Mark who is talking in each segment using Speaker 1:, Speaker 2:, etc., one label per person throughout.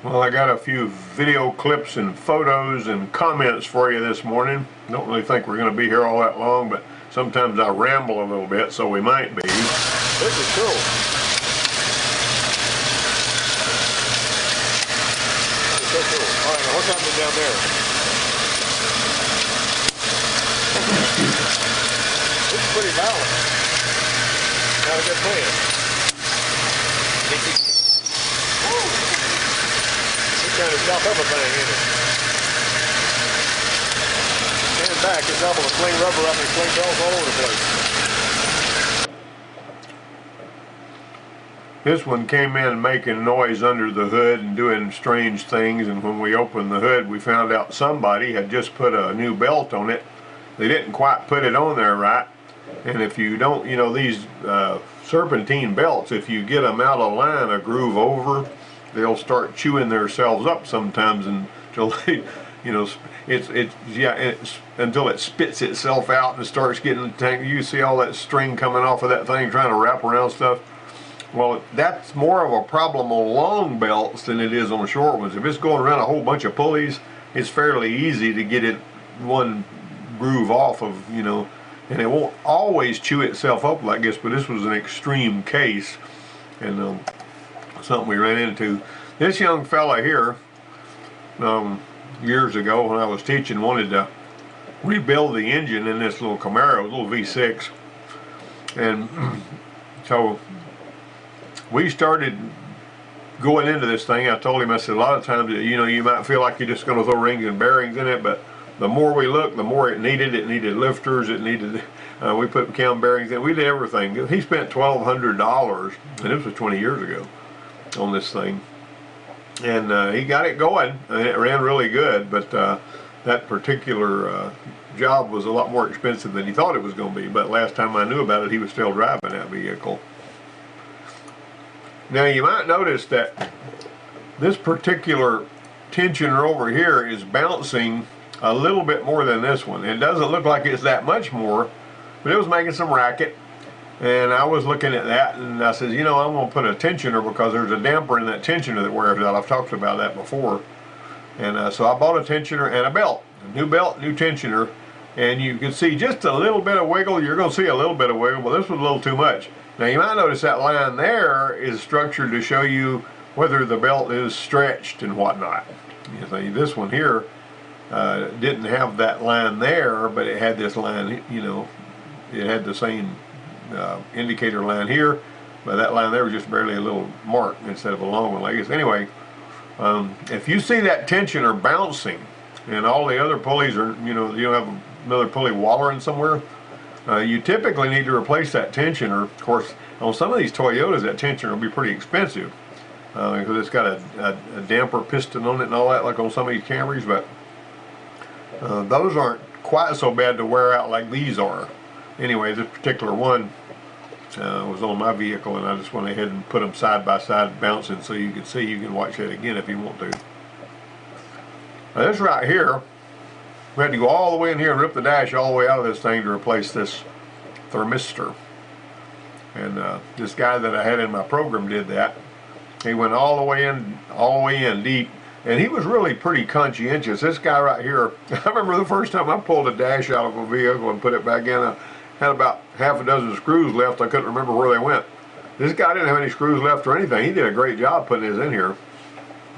Speaker 1: Well, I got a few video clips and photos and comments for you this morning. Don't really think we're going to be here all that long, but sometimes I ramble a little bit, so we might be. This is cool. This is so cool. All right, now what's happening down there? This is pretty violent. Not a good plan. Trying to stop everything, isn't it? Stand back, it's able to fling rubber up and fling bells all over the place. This one came in making noise under the hood and doing strange things, and when we opened the hood we found out somebody had just put a new belt on it. They didn't quite put it on there right, and if you don't, you know, these serpentine belts, if you get them out of line a groove over, they'll start chewing themselves up sometimes until they, you know, until it spits itself out and starts getting tangled. You see all that string coming off of that thing trying to wrap around stuff. Well, that's more of a problem on long belts than it is on short ones. If it's going around a whole bunch of pulleys, it's fairly easy to get it one groove off of, you know, and it won't always chew itself up like this, but this was an extreme case, and something we ran into. This young fella here, years ago when I was teaching, wanted to rebuild the engine in this little Camaro, little V6, and so we started going into this thing. I told him, I said, a lot of times, you know, you might feel like you're just going to throw rings and bearings in it, but the more we looked, the more it needed. It needed lifters, it needed, we put cam bearings in, we did everything. He spent $1,200, and this was 20 years ago, on this thing, and he got it going and it ran really good, but that particular job was a lot more expensive than he thought it was going to be. But last time I knew about it, he was still driving that vehicle. Now you might notice that this particular tensioner over here is bouncing a little bit more than this one. It doesn't look like it's that much more, but it was making some racket. And I was looking at that and I said, you know, I'm going to put a tensioner because there's a damper in that tensioner that wears out. I've talked about that before. And so I bought a tensioner and a belt. A new belt, new tensioner. And you can see just a little bit of wiggle. You're going to see a little bit of wiggle, but this was a little too much. Now you might notice that line there is structured to show you whether the belt is stretched and whatnot. You see, this one here didn't have that line there, but it had this line, you know, it had the same indicator line here, but that line there was just barely a little mark instead of a long one like this. Anyway, if you see that tensioner bouncing and all the other pulleys are, you know, you don't have another pulley wallering somewhere, you typically need to replace that tensioner. Of course, on some of these Toyotas, that tensioner will be pretty expensive because it's got a damper piston on it and all that, like on some of these Camrys, but those aren't quite so bad to wear out like these are. Anyway, this particular one was on my vehicle, and I just went ahead and put them side by side bouncing so you can see. You can watch that again if you want to. Now this right here, we had to go all the way in here and rip the dash all the way out of this thing to replace this thermistor. And this guy that I had in my program did that. He went all the way in deep, and he was really pretty conscientious. This guy right here, I remember the first time I pulled a dash out of a vehicle and put it back in, I had about half a dozen screws left. I couldn't remember where they went. This guy didn't have any screws left or anything. He did a great job putting this in here.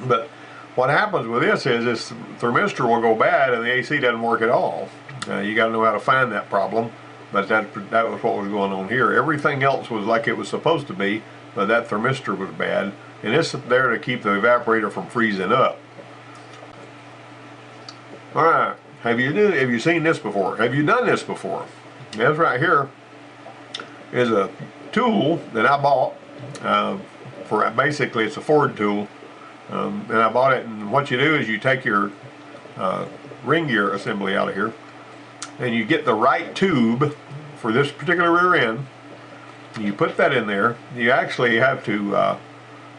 Speaker 1: But what happens with this is this thermistor will go bad and the AC doesn't work at all. You got to know how to find that problem, but that was what was going on here. Everything else was like it was supposed to be, but that thermistor was bad, and it's there to keep the evaporator from freezing up. All right, have you seen this before? Have you done this before? This right here is a tool that I bought for, basically it's a Ford tool, and I bought it, and what you do is you take your ring gear assembly out of here and you get the right tube for this particular rear end. You put that in there. You actually have to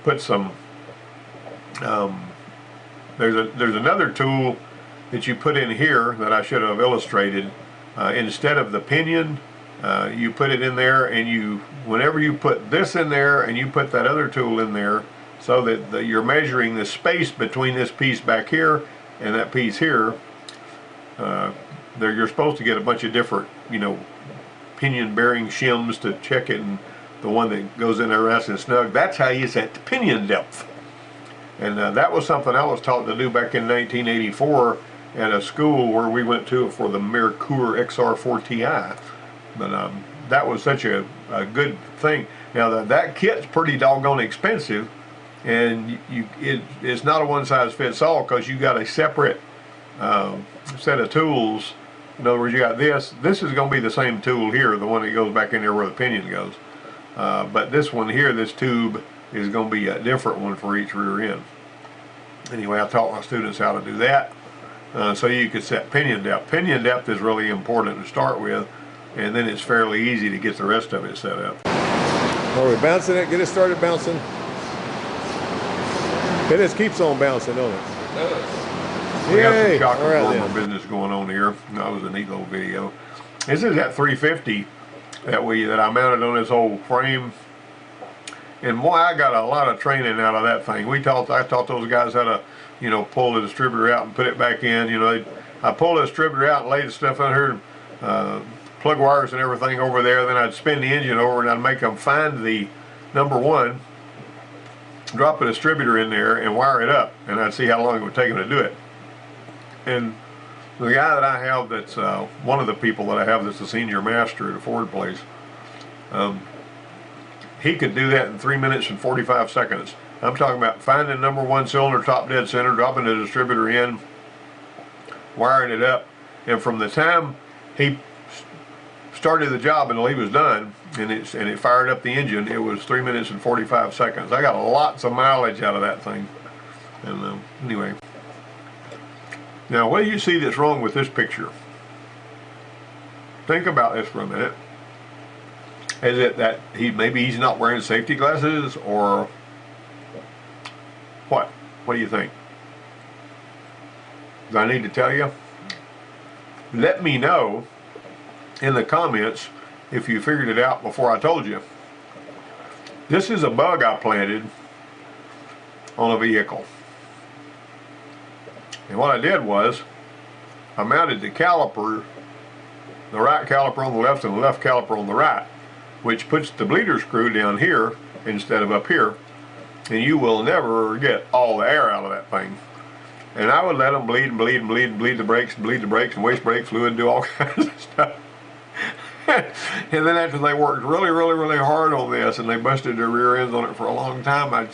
Speaker 1: put some there's another tool that you put in here that I should have illustrated. Instead of the pinion, you put it in there, and whenever you put this in there and you put that other tool in there, so that you're measuring the space between this piece back here and that piece here. You're supposed to get a bunch of different, you know, pinion bearing shims to check it, and the one that goes in there nice and snug, that's how you set the pinion depth. And that was something I was taught to do back in 1984 at a school where we went to for the Merkur XR4 Ti. But that was such a good thing. Now that kit's pretty doggone expensive, and it's not a one-size-fits-all, because you got a separate set of tools. In other words, you got this is going to be the same tool here, the one that goes back in there where the pinion goes, but this one here, this tube, is going to be a different one for each rear end. Anyway, I taught my students how to do that, so you could set pinion depth. Pinion depth is really important to start with, and then it's fairly easy to get the rest of it set up. Are we bouncing it? Get it started bouncing. It just keeps on bouncing, don't it?
Speaker 2: It does.
Speaker 1: We got some shock absorber business going on here. That was a neat little video. This is that 350 that I mounted on this old frame, and boy, I got a lot of training out of that thing. I taught those guys how to, you know, pull the distributor out and put it back in. You know, I pull the distributor out and lay the stuff under here, plug wires and everything over there. Then I'd spin the engine over and I'd make them find the number one, drop a distributor in there and wire it up, and I'd see how long it would take them to do it. And the guy that I have, that's one of the people that I have that's a senior master at a Ford place, he could do that in 3 minutes and 45 seconds. I'm talking about finding number one cylinder, top dead center, dropping the distributor in, wiring it up, and from the time he started the job until he was done, and it fired up the engine, it was 3 minutes and 45 seconds. I got lots of mileage out of that thing. And anyway. Now, what do you see that's wrong with this picture? Think about this for a minute. Is it that maybe he's not wearing safety glasses, or what? What do you think? Do I need to tell you? Let me know in the comments if you figured it out before I told you. This is a bug I planted on a vehicle. And what I did was, I mounted the caliper, the right caliper on the left and the left caliper on the right, which puts the bleeder screw down here instead of up here, and you will never get all the air out of that thing. And I would let them bleed and bleed and bleed and bleed the brakes and bleed the brakes and waste brake fluid and do all kinds of stuff. And then after they worked really, really, really hard on this and they busted their rear ends on it for a long time, I'd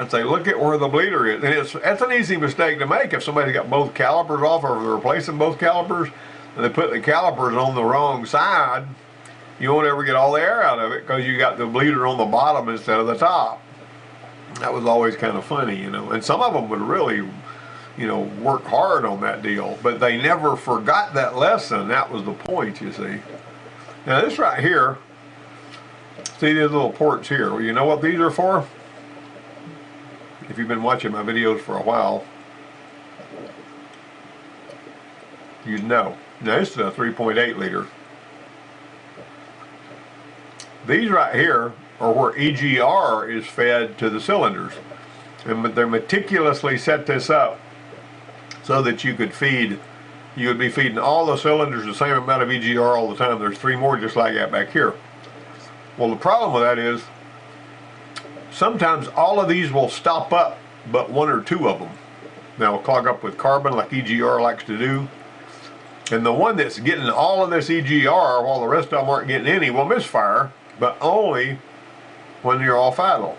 Speaker 1: say, look at where the bleeder is. And that's an easy mistake to make if somebody's got both calipers off, or they're replacing both calipers and they put the calipers on the wrong side. You won't ever get all the air out of it because you got the bleeder on the bottom instead of the top. That was always kind of funny, you know. And some of them would really, you know, work hard on that deal, but they never forgot that lesson. That was the point, you see. Now this right here, see these little ports here? Well, you know what these are for? If you've been watching my videos for a while, you'd know. Now this is a 3.8 liter. These right here are where EGR is fed to the cylinders, and they're meticulously set this up so that you would be feeding all the cylinders the same amount of EGR all the time. There's 3 more just like that back here. Well, the problem with that is sometimes all of these will stop up, but 1 or 2 of them. They'll clog up with carbon like EGR likes to do. And the one that's getting all of this EGR while the rest of them aren't getting any will misfire, but only when you're off idle.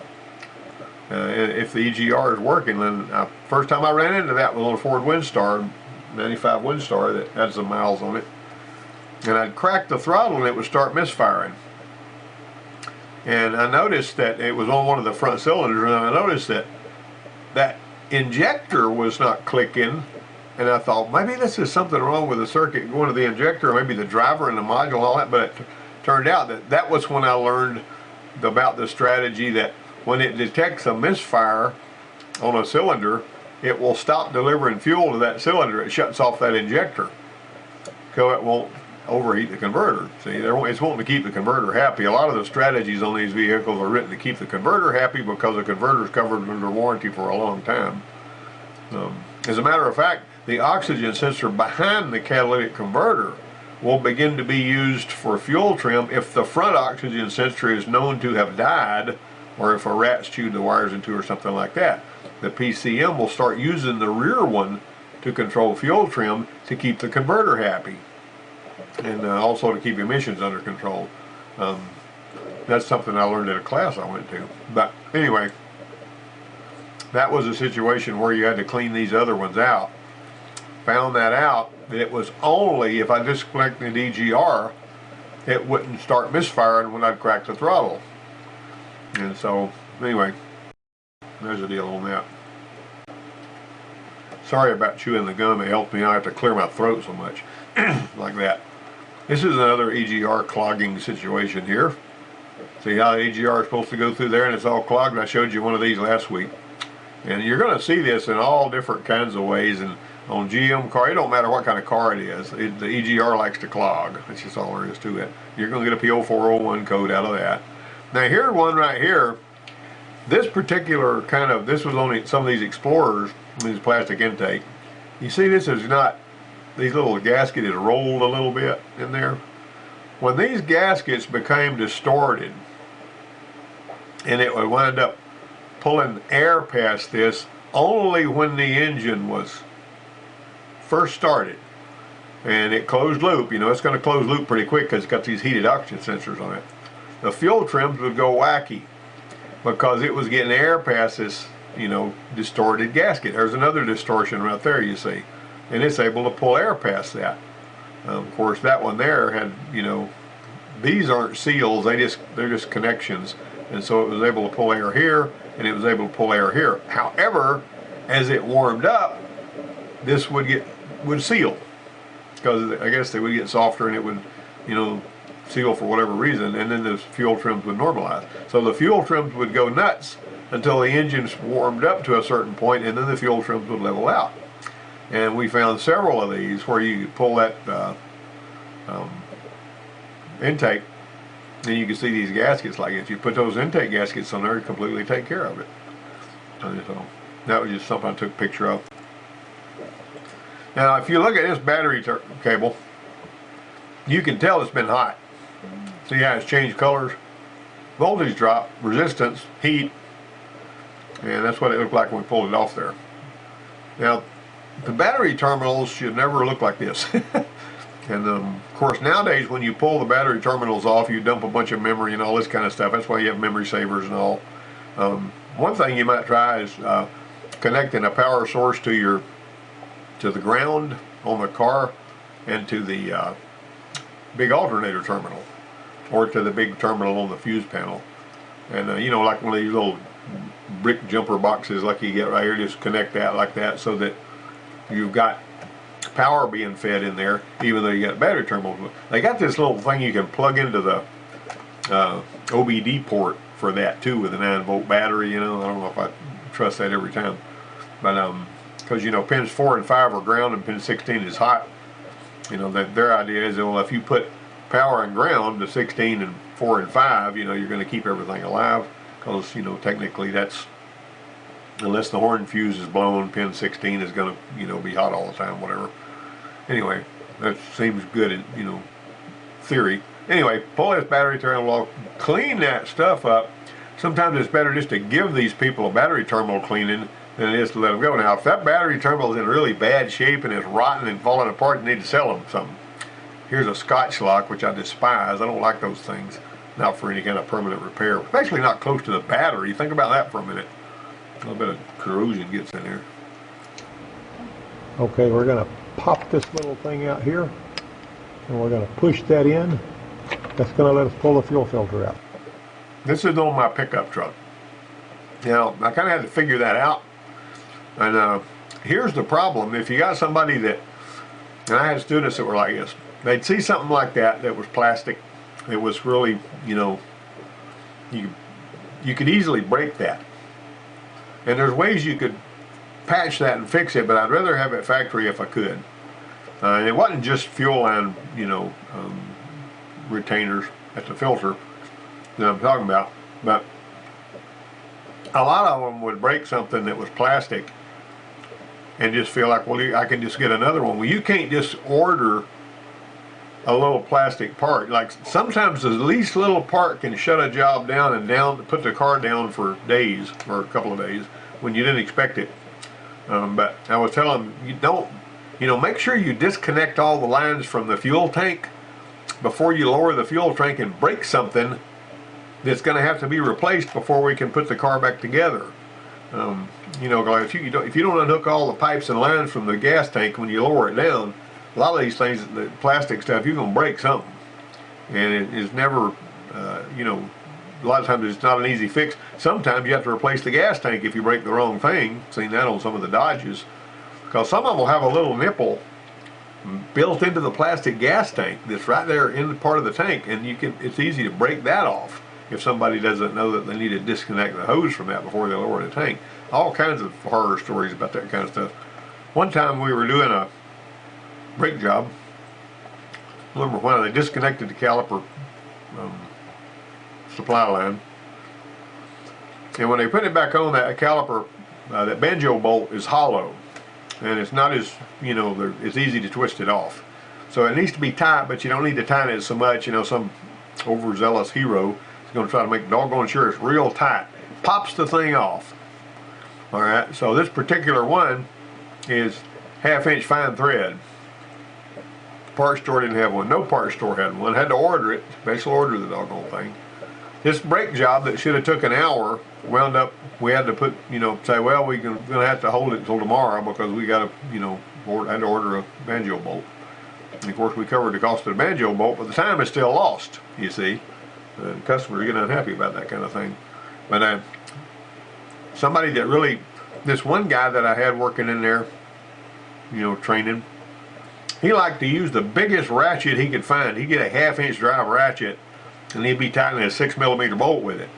Speaker 1: If the EGR is working. Then first time I ran into that with a little Ford Windstar, 95 Windstar that had some miles on it, and I'd crack the throttle and it would start misfiring. And I noticed that it was on one of the front cylinders, and I noticed that that injector was not clicking, and I thought maybe this is something wrong with the circuit going to the injector, or maybe the driver and the module and all that. But it turned out that was when I learned about the strategy that when it detects a misfire on a cylinder, it will stop delivering fuel to that cylinder. It shuts off that injector, so it won't overheat the converter. See, it's wanting to keep the converter happy. A lot of the strategies on these vehicles are written to keep the converter happy because the converter is covered under warranty for a long time. As a matter of fact, the oxygen sensor behind the catalytic converter will begin to be used for fuel trim if the front oxygen sensor is known to have died, or if a rat's chewed the wires into or something like that. The PCM will start using the rear one to control fuel trim to keep the converter happy, and also to keep emissions under control. That's something I learned at a class I went to. But anyway, that was a situation where you had to clean these other ones out. Found that out, that it was only if I disconnected the EGR, it wouldn't start misfiring when I'd crack the throttle. And so, anyway, there's the deal on that. Sorry about chewing the gum, it helped me not have to clear my throat so much, like that. This is another EGR clogging situation here. See how the EGR is supposed to go through there and it's all clogged? I showed you one of these last week. And you're going to see this in all different kinds of ways. And on GM car, it don't matter what kind of car it is, the EGR likes to clog. That's just all there is to it. You're going to get a P0401 code out of that. Now here's one right here. This particular kind of, this was on some of these Explorers, these plastic intake. You see this is not, these little gaskets is rolled a little bit in there. When these gaskets became distorted, and it would wind up pulling air past this only when the engine was first started and it closed loop. You know, it's going to close loop pretty quick because it's got these heated oxygen sensors on it. The fuel trims would go wacky because it was getting air past this, you know, distorted gasket. There's another distortion right there, you see, and it's able to pull air past that. Of course, that one there had, you know, these aren't seals, they're just connections, and so it was able to pull air here and it was able to pull air here. However, as it warmed up, this would seal, because I guess they would get softer and it would, you know, seal for whatever reason, and then the fuel trims would normalize. So the fuel trims would go nuts until the engine's warmed up to a certain point, and then the fuel trims would level out. And we found several of these where you could pull that intake, and you can see these gaskets. Like if you put those intake gaskets on there, it completely take care of it. And so that was just something I took a picture of. Now if you look at this battery cable, you can tell it's been hot. See how it's changed colors? Voltage drop, resistance, heat, and that's what it looked like when we pulled it off there. Now the battery terminals should never look like this. And of course nowadays when you pull the battery terminals off, you dump a bunch of memory and all this kind of stuff. That's why you have memory savers and all. One thing you might try is connecting a power source to the ground on the car and to the big alternator terminal, or to the big terminal on the fuse panel. And you know, like one of these little brick jumper boxes like you get right here, just connect that like that so that you've got power being fed in there even though you got battery terminals. They got this little thing you can plug into the OBD port for that too, with a 9-volt battery. You know, I don't know if I trust that every time, but because you know pins 4 and 5 are ground and pin 16 is hot. You know, that their idea is that, well, if you put power and ground to 16 and 4 and 5, you know, you're going to keep everything alive, because, you know, technically that's, unless the horn fuse is blown, pin 16 is going to, you know, be hot all the time, whatever. Anyway, that seems good in, you know, theory. Anyway, pull this battery terminal off, clean that stuff up. Sometimes it's better just to give these people a battery terminal cleaning than it is to let them go. Now, if that battery terminal is in really bad shape and it's rotten and falling apart, you need to sell them something. Here's a Scotch lock, which I despise. I don't like those things. Not for any kind of permanent repair. Especially not close to the battery. Think about that for a minute. A little bit of corrosion gets in there. Okay, we're going to pop this little thing out here, and we're going to push that in. That's going to let us pull the fuel filter out. This is on my pickup truck. Now, I kind of had to figure that out. And here's the problem. If you got somebody that, and I had students that were like this, they'd see something like that that was plastic. It was really, you know, you could easily break that. And there's ways you could patch that and fix it, but I'd rather have it factory if I could. And it wasn't just fuel line, you know, retainers at the filter that I'm talking about, but a lot of them would break something that was plastic and just feel like, well, I can just get another one. Well, you can't just order a little plastic part. Like sometimes the least little part can shut a job down and put the car down for days or a couple of days when you didn't expect it. But I was telling them, make sure you disconnect all the lines from the fuel tank before you lower the fuel tank and break something that's going to have to be replaced before we can put the car back together. If you don't unhook all the pipes and lines from the gas tank when you lower it down, a lot of these things, the plastic stuff, you're going to break something. And it is never, a lot of times it's not an easy fix. Sometimes you have to replace the gas tank if you break the wrong thing. Seen that on some of the Dodges. Because some of them will have a little nipple built into the plastic gas tank that's right there in the part of the tank, and it's easy to break that off if somebody doesn't know that they need to disconnect the hose from that before they lower the tank. All kinds of horror stories about that kind of stuff. One time we were doing a brake job. I remember when they disconnected the caliper supply line, and when they put it back on, that caliper, that banjo bolt is hollow, and it's not as, it's easy to twist it off. So it needs to be tight, but you don't need to tighten it so much. Some overzealous hero is going to try to make doggone sure it's real tight. Pops the thing off. All right, so this particular one is 1/2 inch fine thread. Parts store didn't have one. No parts store had one. Had to order it. Special order the doggone thing. This brake job that should have took an hour wound up. We had to put, say, well, we're gonna have to hold it until tomorrow because we got to, had to order a banjo bolt. And of course, we covered the cost of the banjo bolt, but the time is still lost. You see, the customers get unhappy about that kind of thing. But somebody that really, this one guy that I had working in there, training. He liked to use the biggest ratchet he could find. He'd get a 1/2 inch drive ratchet and he'd be tightening a 6mm bolt with it.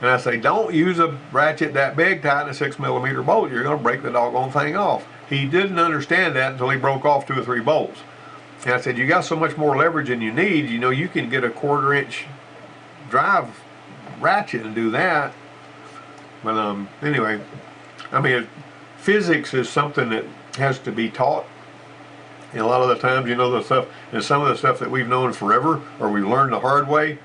Speaker 1: And I say, don't use a ratchet that big, tighten a 6mm bolt. You're going to break the doggone thing off. He didn't understand that until he broke off 2 or 3 bolts. And I said, you got so much more leverage than you need. You can get a 1/4 inch drive ratchet and do that. But anyway, physics is something that has to be taught. And a lot of the times, the stuff, and some of the stuff that we've known forever, or we learned the hard way,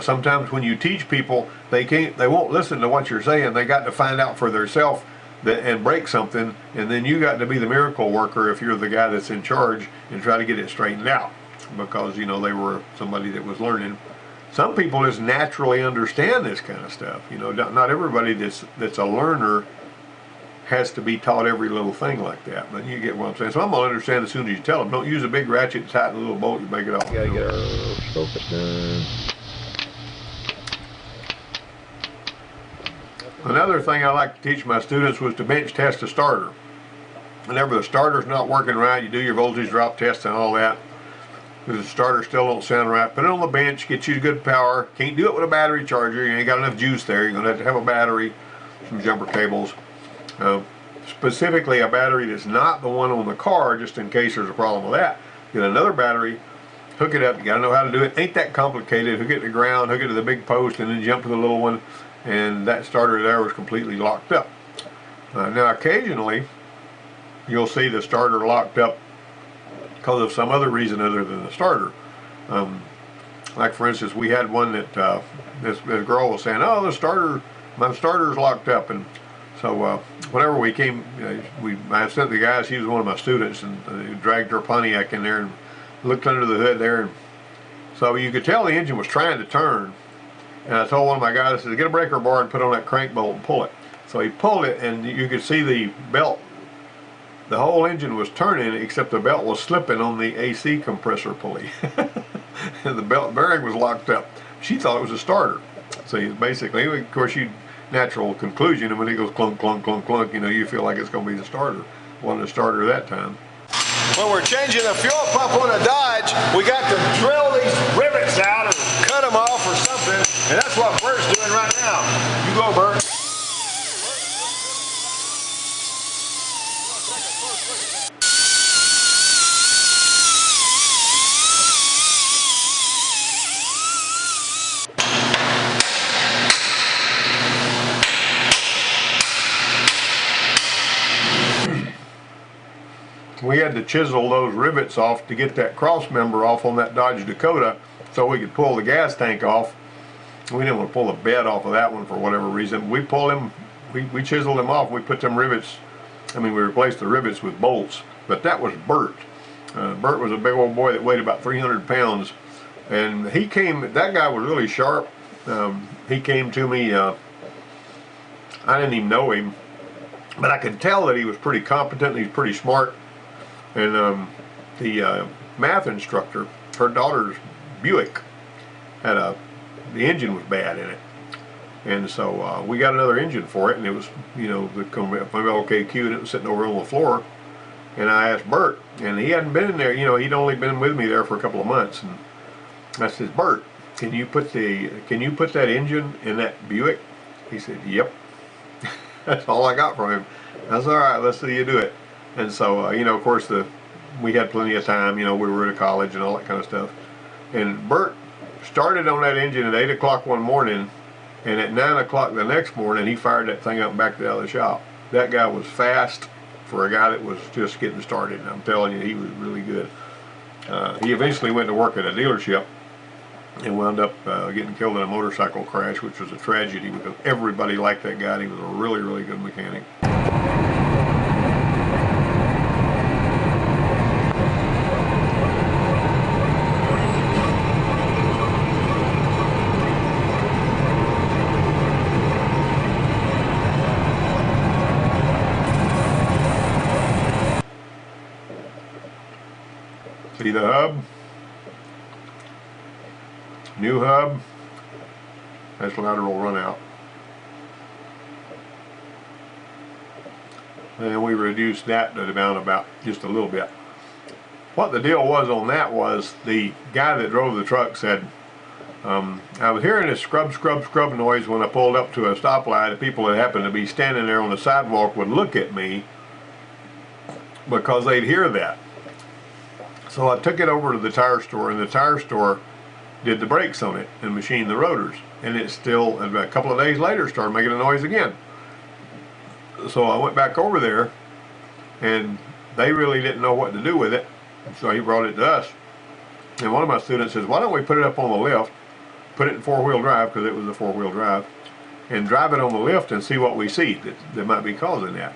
Speaker 1: sometimes when you teach people, they won't listen to what you're saying. They got to find out for themselves and break something, and then you got to be the miracle worker if you're the guy that's in charge and try to get it straightened out, because they were somebody that was learning. Some people just naturally understand this kind of stuff. Not everybody that's a learner has to be taught every little thing like that, but you get what I'm saying. So I'm gonna understand as soon as you tell them. Don't use a big ratchet to tighten a little bolt. You make it off.
Speaker 2: You gotta get our focus done.
Speaker 1: Another thing I like to teach my students was to bench test a starter. Whenever the starter's not working right, you do your voltage drop test and all that. If the starter still don't sound right, put it on the bench, get you good power. Can't do it with a battery charger. You ain't got enough juice there. You're gonna have a battery, some jumper cables. Specifically a battery that's not the one on the car, just in case there's a problem with that. Get another battery, hook it up. You gotta know how to do it. Ain't that complicated. Hook it to the ground, hook it to the big post, and then jump to the little one, and that starter there was completely locked up. Now occasionally you'll see the starter locked up because of some other reason other than the starter. Like for instance, we had one that this girl was saying, oh, my starter's locked up. And so whenever we came, I sent the guys, he was one of my students, and dragged her Pontiac in there and looked under the hood there. And so you could tell the engine was trying to turn. And I told one of my guys, I said, get a breaker bar and put on that crank bolt and pull it. So he pulled it, and you could see the belt. The whole engine was turning, except the belt was slipping on the AC compressor pulley. And the belt bearing was locked up. She thought it was a starter. So basically, of course, natural conclusion, and when it goes clunk, clunk, clunk, clunk, you feel like it's going to be the starter. It wasn't a starter that time.
Speaker 3: When we're changing a fuel pump on a Dodge, we got to drill these rivets out or cut them off or something, and that's what Bert's doing right now. You go, Bert.
Speaker 1: we had to chisel those rivets off to get that cross member off on that Dodge Dakota so we could pull the gas tank off. We didn't want to pull the bed off of that one for whatever reason. We pulled him, we chiseled him off. We put them rivets, we replaced the rivets with bolts. But that was Bert. Bert was a big old boy that weighed about 300 pounds. And he came, that guy was really sharp. He came to me, I didn't even know him, but I could tell that he was pretty competent and he's pretty smart. And the math instructor, her daughter's Buick, had the engine was bad in it. And so we got another engine for it, and it was, the LKQ, and it was sitting over on the floor. And I asked Bert, and he hadn't been in there, he'd only been with me there for a couple of months. And I said, Bert, can you put that engine in that Buick? He said, yep. That's all I got from him. I was all right, let's see you do it. And so, of course, we had plenty of time, we were at college and all that kind of stuff. And Bert started on that engine at 8 o'clock one morning, and at 9 o'clock the next morning, he fired that thing up and back out of the shop. That guy was fast for a guy that was just getting started. And I'm telling you, he was really good. He eventually went to work at a dealership and wound up getting killed in a motorcycle crash, which was a tragedy because everybody liked that guy. He was a really, really good mechanic. See the hub? New hub. That's lateral run out. And we reduced that to down about just a little bit. What the deal was on that was the guy that drove the truck said, I was hearing this scrub noise when I pulled up to a stoplight. The people that happened to be standing there on the sidewalk would look at me because they'd hear that. So I took it over to the tire store, and the tire store did the brakes on it and machined the rotors. And it still, a couple of days later, started making a noise again. So I went back over there, and they really didn't know what to do with it. So he brought it to us. And one of my students says, why don't we put it up on the lift, put it in four-wheel drive, because it was a four-wheel drive, and drive it on the lift and see what we see that might be causing that.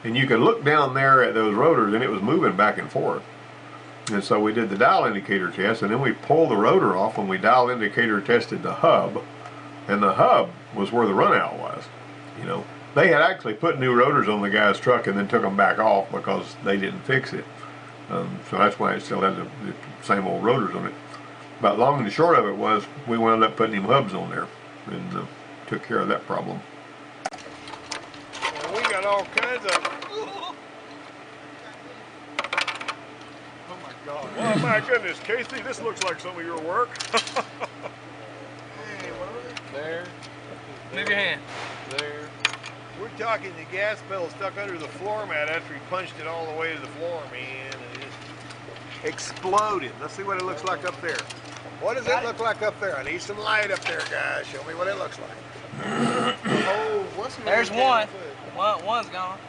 Speaker 1: And you could look down there at those rotors, and it was moving back and forth. And so we did the dial indicator test, and then we pulled the rotor off and we dial indicator tested the hub, and the hub was where the runout was. They had actually put new rotors on the guy's truck and then took them back off because they didn't fix it. So that's why it still had the same old rotors on it. But long and the short of it was we wound up putting him hubs on there and took care of that problem.
Speaker 3: Well, we got all kinds of... Oh my goodness, Casey, this looks like some of your work. Hey, there.
Speaker 4: Move your hand.
Speaker 3: There. We're talking the gas pedal stuck under the floor mat after he punched it all the way to the floor, man. And it just exploded. Let's see what it looks like up there. What does it look like up there? I need some light up there, guys. Show me what it looks like. Oh, what's
Speaker 4: There's one. One's gone.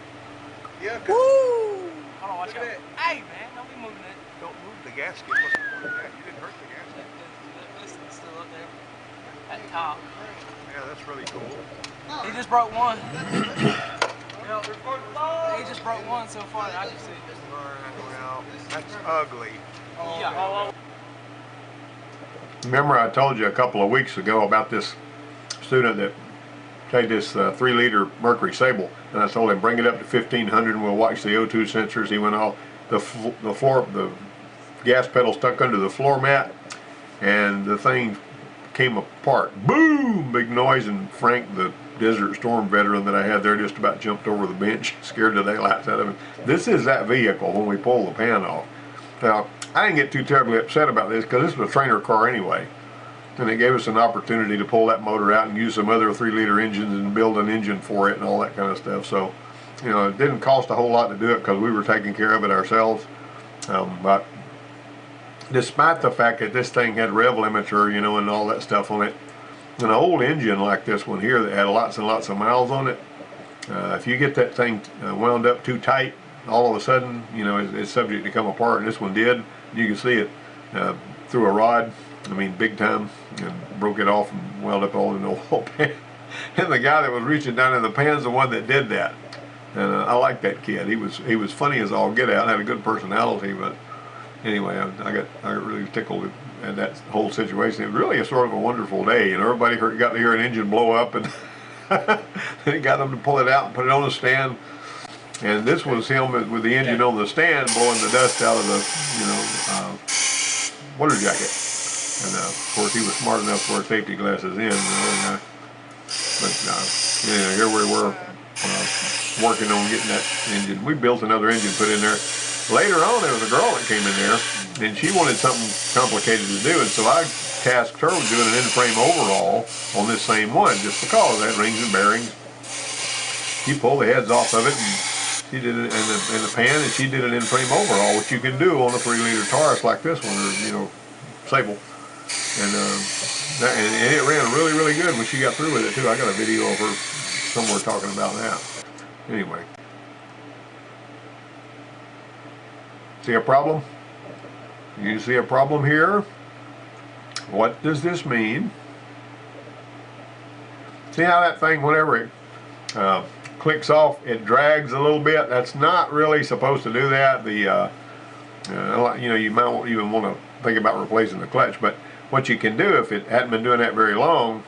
Speaker 3: Yeah.
Speaker 4: Woo! Hold on, watch out. Hey, man, don't be moving it.
Speaker 3: Don't move the gasket. What's the point of that? You didn't hurt the gasket.
Speaker 4: It's still up there. At the top.
Speaker 3: Yeah, that's really cool.
Speaker 4: He just broke one. He just broke one so far. I just see it.
Speaker 3: Well, that's ugly.
Speaker 4: Yeah.
Speaker 1: Remember I told you a couple of weeks ago about this student that had this 3-liter Mercury Sable, and I told him bring it up to 1500 and we'll watch the O2 sensors. He went off the gas pedal stuck under the floor mat, and the thing came apart. Boom! Big noise, and Frank, the Desert Storm veteran that I had there, just about jumped over the bench, scared the daylights out of him. This is that vehicle when we pull the pan off. Now, I didn't get too terribly upset about this because this was a trainer car anyway, and it gave us an opportunity to pull that motor out and use some other 3-liter engines and build an engine for it and all that kind of stuff. So, it didn't cost a whole lot to do it because we were taking care of it ourselves. But despite the fact that this thing had rev limiter, and all that stuff on it, an old engine like this one here that had lots and lots of miles on it, if you get that thing wound up too tight, all of a sudden, you know, it's subject to come apart, and this one did. You can see it through a rod, I mean big time, and broke it off and welded up all in the whole pan. And the guy that was reaching down in the pan's the one that did that. And I like that kid. He was funny as all get out, had a good personality, but anyway, I got really tickled at that whole situation. It was really a sort of a wonderful day, and everybody got to hear an engine blow up, and then he got them to pull it out and put it on the stand. And this was him with the engine on the stand blowing the dust out of the, you know, water jacket. And of course he was smart enough to wear safety glasses in. Yeah, here we were working on getting that engine. We built another engine, put in there. Later on, there was a girl that came in there, and she wanted something complicated to do, and so I tasked her with doing an in-frame overhaul on this same one, just because it had rings and bearings. She pulled the heads off of it, and she did it in the pan, and she did an in-frame overhaul, which you can do on a 3-liter Taurus like this one, or, you know, Sable. And it ran really, really good when she got through with it, too. I got a video of her somewhere talking about that. Anyway. See a problem? You see a problem here? What does this mean? See how that thing, whenever it clicks off, it drags a little bit? That's not really supposed to do that. You know, you might even want to think about replacing the clutch, but what you can do if it hadn't been doing that very long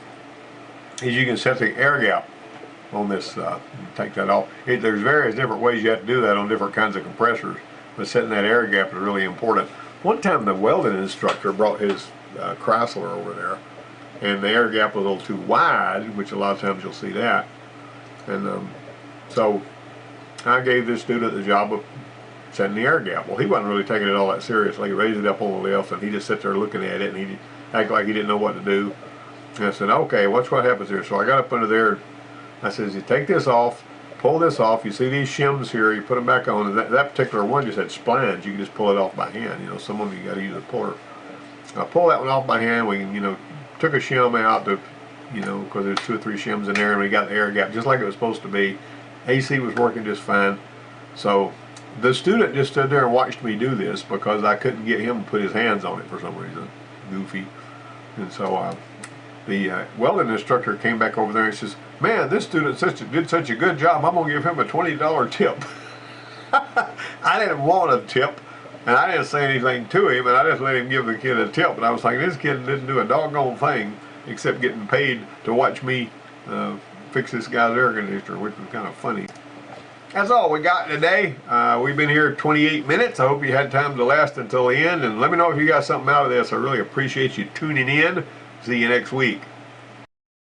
Speaker 1: is you can set the air gap on this, take that off. There's various different ways you have to do that on different kinds of compressors, but setting that air gap is really important. One time the welding instructor brought his Chrysler over there, and the air gap was a little too wide, which a lot of times you'll see that. And so I gave this student the job of setting the air gap. Well, he wasn't really taking it all that seriously. He raised it up on the lift, and he just sat there looking at it, and he acted like he didn't know what to do. And I said, okay, watch what happens here. So I got up under there. I said, you take this off, pull this off. You see these shims here, you put them back on. And that particular one just had splines. You can just pull it off by hand. You know, some of you got to use a puller. I pulled that one off by hand. We, you know, took a shim out to, you know, because there's 2 or 3 shims in there, and we got the air gap just like it was supposed to be. AC was working just fine. So the student just stood there and watched me do this because I couldn't get him to put his hands on it for some reason. Goofy. And so the welding instructor came back over there and says, man, this student did such a good job, I'm going to give him a $20 tip. I didn't want a tip, and I didn't say anything to him, and I just let him give the kid a tip. But I was like, this kid didn't do a doggone thing except getting paid to watch me fix this guy's air conditioner, which was kind of funny. That's all we got today. We've been here 28 minutes. I hope you had time to last until the end, and let me know if you got something out of this. I really appreciate you tuning in. See you next week.